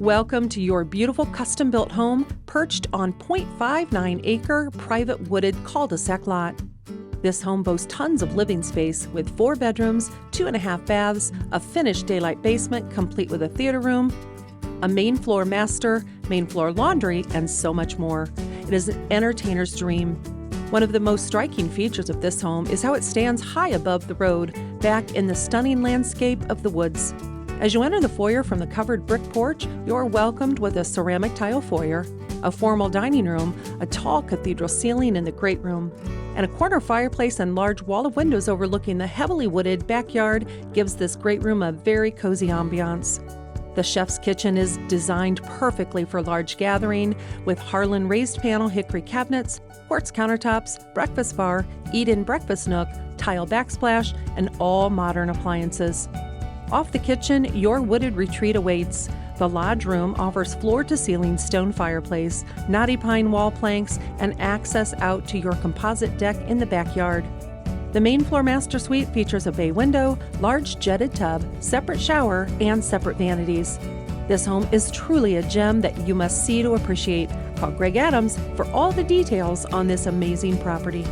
Welcome to your beautiful custom-built home perched on 0.59-acre private wooded cul-de-sac lot. This home boasts tons of living space with 4 bedrooms, 2.5 baths, a finished daylight basement complete with a theater room, a main floor master, main floor laundry, and so much more. It is an entertainer's dream. One of the most striking features of this home is how it stands high above the road, back in the stunning landscape of the woods. As you enter the foyer from the covered brick porch, you're welcomed with a ceramic tile foyer, a formal dining room, a tall cathedral ceiling in the great room, and a corner fireplace and large wall of windows overlooking the heavily wooded backyard gives this great room a very cozy ambiance. The chef's kitchen is designed perfectly for large gathering with Harlan raised panel hickory cabinets, quartz countertops, breakfast bar, eat-in breakfast nook, tile backsplash, and all modern appliances. Off the kitchen, your wooded retreat awaits. The lodge room offers floor-to-ceiling stone fireplace, knotty pine wall planks, and access out to your composite deck in the backyard. The main floor master suite features a bay window, large jetted tub, separate shower, and separate vanities. This home is truly a gem that you must see to appreciate. Call Greg Adams for all the details on this amazing property.